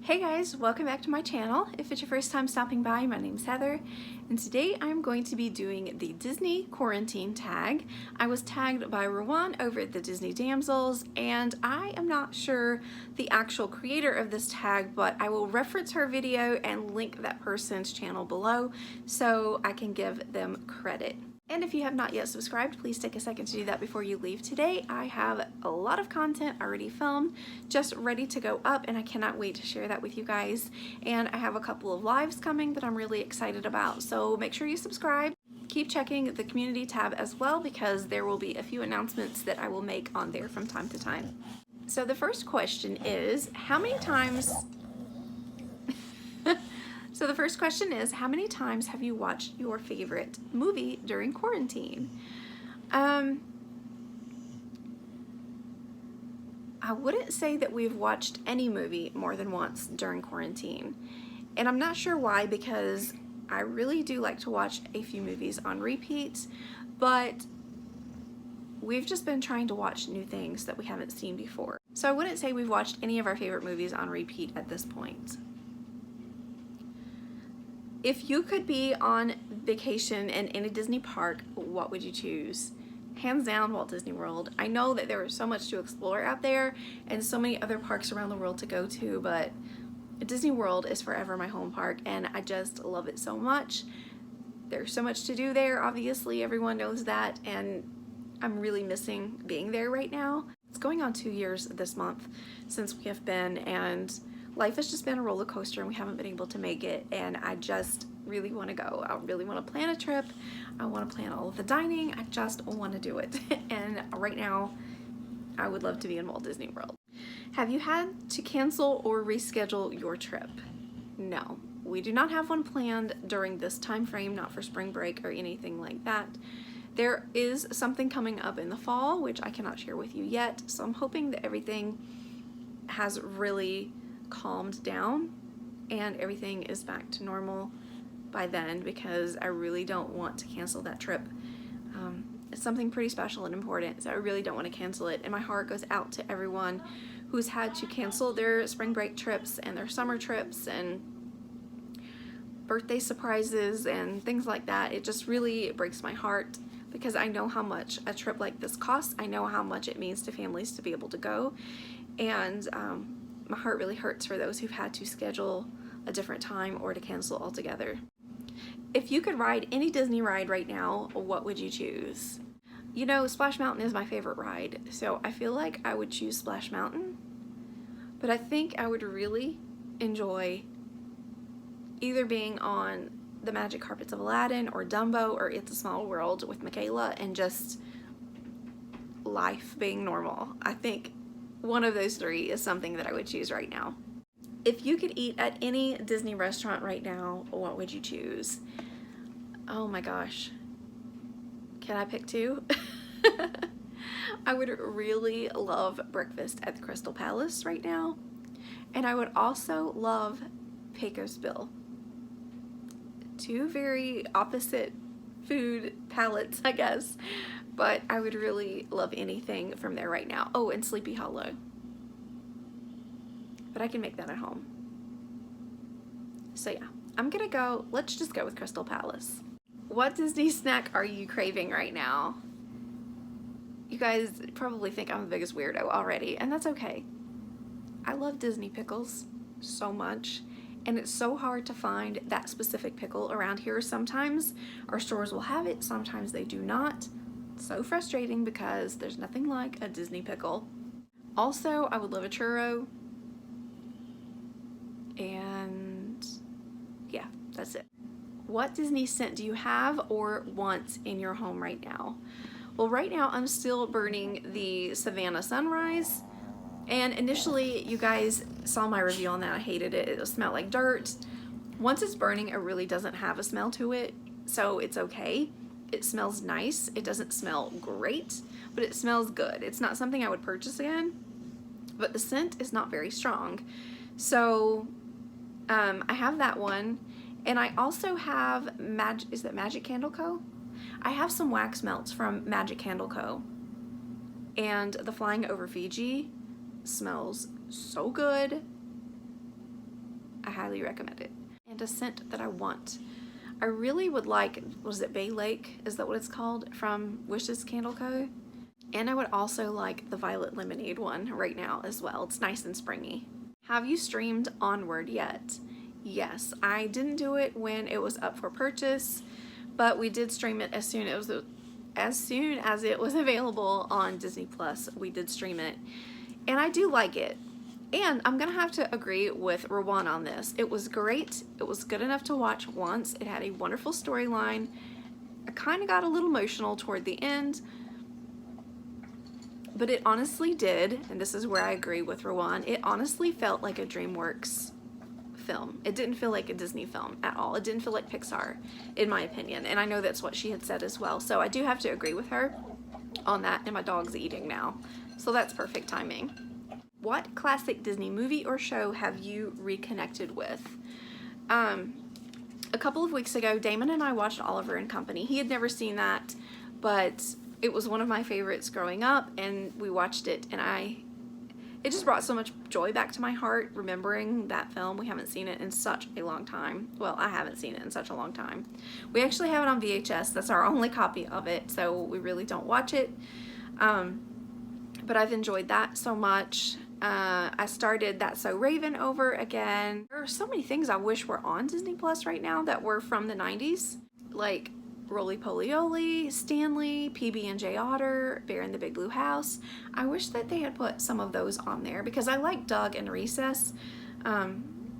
Hey guys, welcome back to my channel. If it's your first time stopping by, my name's Heather, and today I'm going to be doing the Disney quarantine tag. I was tagged by Rowan over at the Disney Damsels, and I am not sure the actual creator of this tag, but I will reference her video and link that person's channel below so I can give them credit. And if you have not yet subscribed, please take a second to do that before you leave today. I have a lot of content already filmed, just ready to go up, and I cannot wait to share that with you guys. And I have a couple of lives coming that I'm really excited about, so make sure you subscribe. Keep checking the community tab as well, because there will be a few announcements that I will make on there from time to time. So the first question is, how many times how many times have you watched your favorite movie during quarantine? I wouldn't say that we've watched any movie more than once during quarantine. And I'm not sure why, because I really do like to watch a few movies on repeat, but we've just been trying to watch new things that we haven't seen before. So I wouldn't say we've watched any of our favorite movies on repeat at this point. If you could be on vacation in any Disney park, what would you choose? Hands down, Walt Disney World. I know that there is so much to explore out there and so many other parks around the world to go to, but Disney World is forever my home park, and I just love it so much. There's so much to do there, obviously, everyone knows that, and I'm really missing being there right now. It's going on 2 years this month since we have been, and life has just been a roller coaster and we haven't been able to make it, and I just really want to go. I really want to plan a trip. I want to plan all of the dining. I just want to do it. And right now, I would love to be in Walt Disney World. Have you had to cancel or reschedule your trip? No, we do not have one planned during this time frame, not for spring break or anything like that. There is something coming up in the fall, which I cannot share with you yet, so I'm hoping that everything has really calmed down and everything is back to normal by then, because I really don't want to cancel that trip. It's something pretty special and important, so I really don't want to cancel it, and my heart goes out to everyone who's had to cancel their spring break trips and their summer trips and birthday surprises and things like that. It just really breaks my heart, because I know how much a trip like this costs. I know how much it means to families to be able to go, and my heart really hurts for those who've had to schedule a different time or to cancel altogether. If you could ride any Disney ride right now, what would you choose? You know, Splash Mountain is my favorite ride, so I feel like I would choose Splash Mountain, but I think I would really enjoy either being on the Magic Carpets of Aladdin or Dumbo or It's a Small World with Michaela, and just life being normal. I think one of those three is something that I would choose right now. If you could eat at any Disney restaurant right now, what would you choose? Oh my gosh. Can I pick two? I would really love breakfast at the Crystal Palace right now. And I would also love Pecos Bill. Two very opposite food palettes, I guess. But I would really love anything from there right now. Oh, and Sleepy Hollow. But I can make that at home. So yeah, I'm gonna go, let's just go with Crystal Palace. What Disney snack are you craving right now? You guys probably think I'm the biggest weirdo already, and that's okay. I love Disney pickles so much, and it's so hard to find that specific pickle around here. Sometimes our stores will have it, sometimes they do not. It's so frustrating because there's nothing like a Disney pickle. Also, I would love a churro. And yeah, that's it. What Disney scent do you have or want in your home right now? Well, right now I'm still burning the Savannah Sunrise, and initially you guys saw my review on that. I hated it. It smelled like dirt. Once it's burning, it really doesn't have a smell to it, so it's okay. It smells nice. It doesn't smell great, but it smells good. It's not something I would purchase again, but the scent is not very strong. So I have that one, and I also have is that Magic Candle Co? I have some wax melts from Magic Candle Co, and the Flying Over Fiji smells so good. I highly recommend it. And a scent that I want. I really would like, was it Bay Lake? Is that what it's called? From Wishes Candle Co. And I would also like the Violet Lemonade one right now as well. It's nice and springy. Have you streamed Onward yet? Yes, I didn't do it when it was up for purchase, but we did stream it as soon as it was available on Disney Plus. We did stream it, and I do like it. And I'm gonna have to agree with Rowan on this. It was great. It was good enough to watch once. It had a wonderful storyline. I kind of got a little emotional toward the end, but it honestly did, and this is where I agree with Rowan, it honestly felt like a DreamWorks film. It didn't feel like a Disney film at all. It didn't feel like Pixar, in my opinion, and I know that's what she had said as well, so I do have to agree with her on that. And my dog's eating now, so that's perfect timing. What classic Disney movie or show have you reconnected with? A couple of weeks ago, Damon and I watched Oliver and Company. He had never seen that, but it was one of my favorites growing up, and we watched it, and it just brought so much joy back to my heart remembering that film. We haven't seen it in such a long time. Well, I haven't seen it in such a long time. We actually have it on VHS. That's our only copy of it, so we really don't watch it. But I've enjoyed that so much. I started That's So Raven over again. There are so many things I wish were on Disney Plus right now that were from the 90s, like Roly Poly Oly, Stanley, PB&J Otter, Bear in the Big Blue House. I wish that they had put some of those on there because I like Doug and Recess.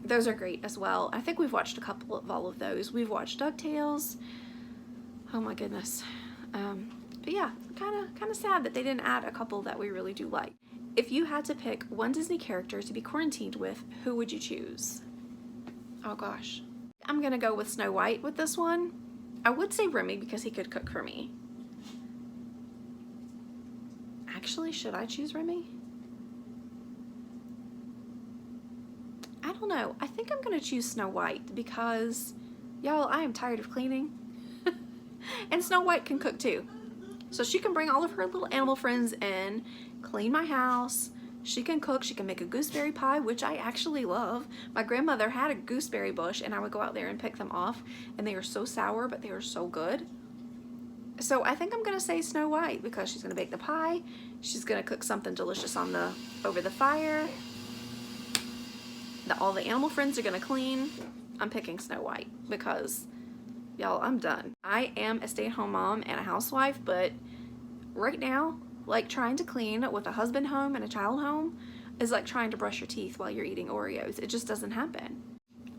Those are great as well. I think we've watched a couple of all of those. We've watched DuckTales. Oh my goodness. But yeah, kind of sad that they didn't add a couple that we really do like. If you had to pick one Disney character to be quarantined with, who would you choose? Oh gosh. I'm gonna go with Snow White with this one. I would say Remy because he could cook for me. Actually, should I choose Remy? I don't know. I think I'm gonna choose Snow White because, y'all, I am tired of cleaning. And Snow White can cook too. So she can bring all of her little animal friends in, clean my house. She can cook. She can make a gooseberry pie, which I actually love. My grandmother had a gooseberry bush, and I would go out there and pick them off, and they are so sour, but they are so good. So I think I'm gonna say Snow White because she's gonna bake the pie. She's gonna cook something delicious over the fire. All the animal friends are gonna clean. I'm picking Snow White because, y'all, I'm done. I am a stay-at-home mom and a housewife, but right now, like trying to clean with a husband home and a child home is like trying to brush your teeth while you're eating Oreos. It just doesn't happen.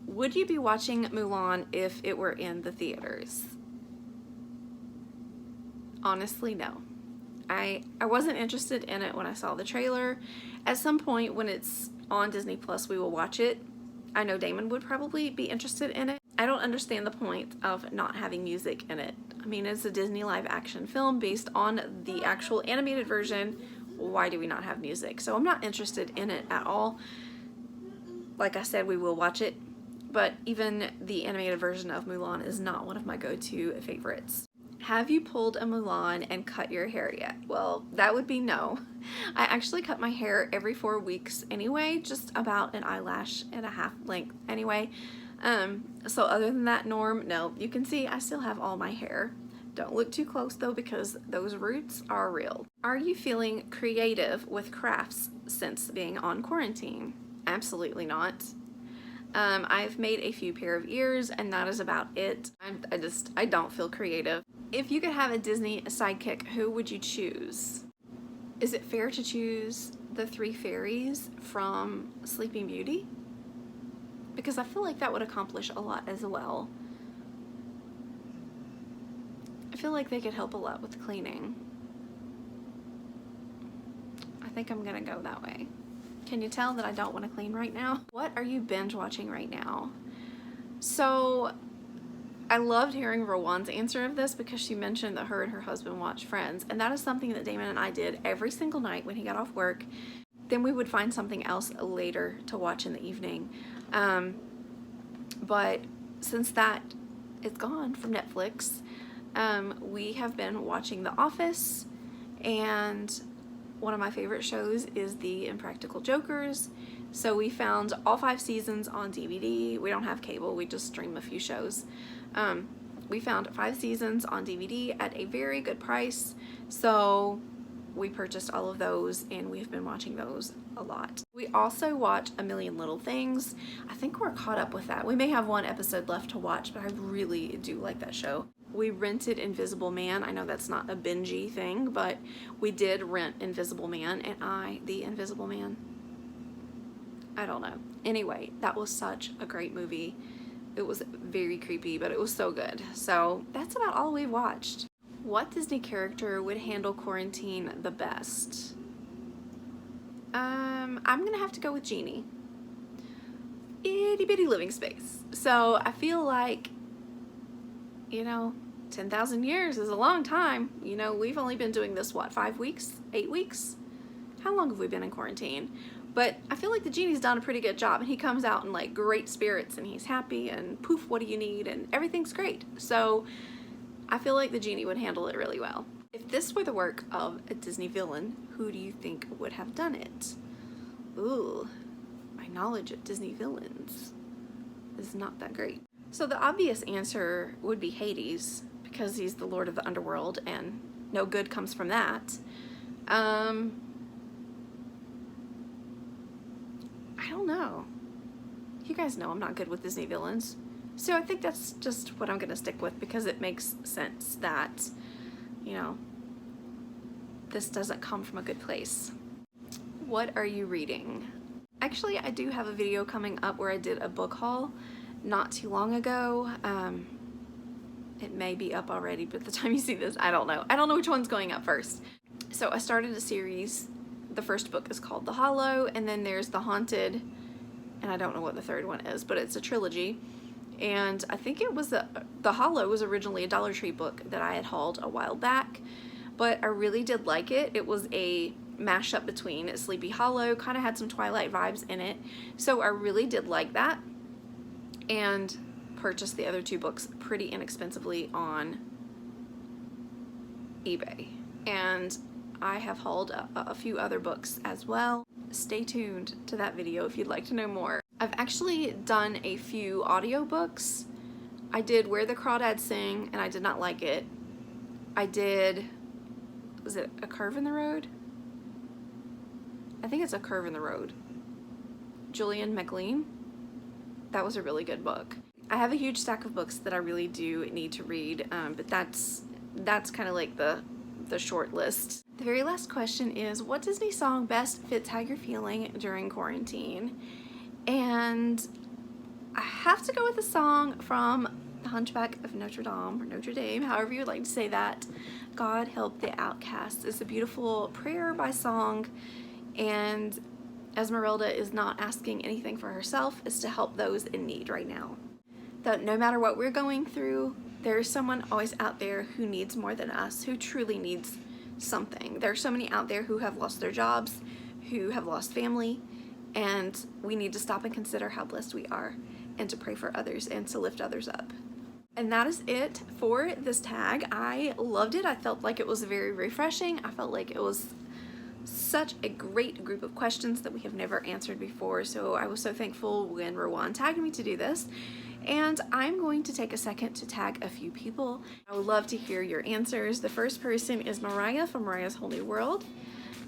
Would you be watching Mulan if it were in the theaters? Honestly, no. I wasn't interested in it when I saw the trailer. At some point when it's on Disney Plus, we will watch it. I know Damon would probably be interested in it. I don't understand the point of not having music in it. I mean, it's a Disney live action film based on the actual animated version. Why do we not have music? So I'm not interested in it at all. Like I said, we will watch it, but even the animated version of Mulan is not one of my go-to favorites. Have you pulled a Mulan and cut your hair yet? Well, that would be no. I actually cut my hair every 4 weeks anyway, just about an eyelash and a half length anyway. So other than that norm, no. You can see I still have all my hair. Don't look too close though because those roots are real. Are you feeling creative with crafts since being on quarantine? Absolutely not. I've made a few pair of ears and that is about it. I don't feel creative. If you could have a Disney sidekick, who would you choose? Is it fair to choose the 3 fairies from Sleeping Beauty? Because I feel like that would accomplish a lot as well. I feel like they could help a lot with cleaning. I think I'm gonna go that way. Can you tell that I don't want to clean right now? What are you binge watching right now? So I loved hearing Rowan's answer of this because she mentioned that her and her husband watch Friends, and that is something that Damon and I did every single night when he got off work. Then we would find something else later to watch in the evening. But since that is gone from Netflix, we have been watching The Office and one of my favorite shows is The Impractical Jokers. So we found all 5 seasons on DVD. We don't have cable, we just stream a few shows. We found 5 seasons on DVD at a very good price. So we purchased all of those and we've been watching those a lot. We also watch A Million Little Things. I think we're caught up with that. We may have 1 episode left to watch, but I really do like that show. We rented Invisible Man. I know that's not a bingey thing, but we did rent Invisible Man, and the Invisible Man, I don't know. Anyway, that was such a great movie. It was very creepy, but it was so good. So that's about all we've watched. What Disney character would handle quarantine the best? I'm gonna have to go with Genie. Itty bitty living space. So I feel like, you know, 10,000 years is a long time. You know, we've only been doing this, what, 5 weeks? 8 weeks? How long have we been in quarantine? But I feel like the Genie's done a pretty good job, and he comes out in like great spirits and he's happy and poof, what do you need? And everything's great. So I feel like the Genie would handle it really well. If this were the work of a Disney villain, who do you think would have done it? Ooh, my knowledge of Disney villains is not that great. So the obvious answer would be Hades, because he's the Lord of the Underworld and no good comes from that. I don't know. You guys know I'm not good with Disney villains. So I think that's just what I'm gonna stick with, because it makes sense that, you know, this doesn't come from a good place. What are you reading? Actually, I do have a video coming up where I did a book haul not too long ago. It may be up already, but the time you see this, I don't know. I don't know which one's going up first. So I started a series. The first book is called The Hollow, and then there's The Haunted, and I don't know what the third one is, but it's a trilogy. And I think it was The Hollow was originally a Dollar Tree book that I had hauled a while back, but I really did like it. It was a mashup between Sleepy Hollow, kind of had some Twilight vibes in it, so I really did like that, and purchased the other 2 books pretty inexpensively on eBay. And I have hauled a few other books as well. Stay tuned to that video if you'd like to know more. I've actually done a few audiobooks. I did Where the Crawdads Sing, and I did not like it. I did, was it A Curve in the Road? I think it's A Curve in the Road. Julian McLean. That was a really good book. I have a huge stack of books that I really do need to read, but that's kind of like the short list. The very last question is, what Disney song best fits how you're feeling during quarantine? And I have to go with a song from The Hunchback of Notre Dame, or Notre Dame, however you would like to say that. God Help the Outcasts. It's a beautiful prayer by song, and Esmeralda is not asking anything for herself, it's to help those in need right now. That no matter what we're going through, there's someone always out there who needs more than us, who truly needs something. There are so many out there who have lost their jobs, who have lost family, and we need to stop and consider how blessed we are, and to pray for others and to lift others up. And that is it for this tag. I loved it. I felt like it was very refreshing. I felt like it was such a great group of questions that we have never answered before, so I was so thankful when Rowan tagged me to do this. And I'm going to take a second to tag a few people. I would love to hear your answers. The first person is Mariah from Mariah's Whole New World,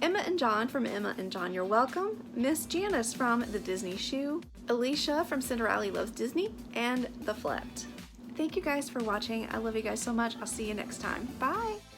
Emma and John from Emma and John You're Welcome, Miss Janice from The Disney Shoe, Alicia from Cinderella Loves Disney, and The Flat. Thank you guys for watching. I love you guys so much. I'll see you next time. Bye!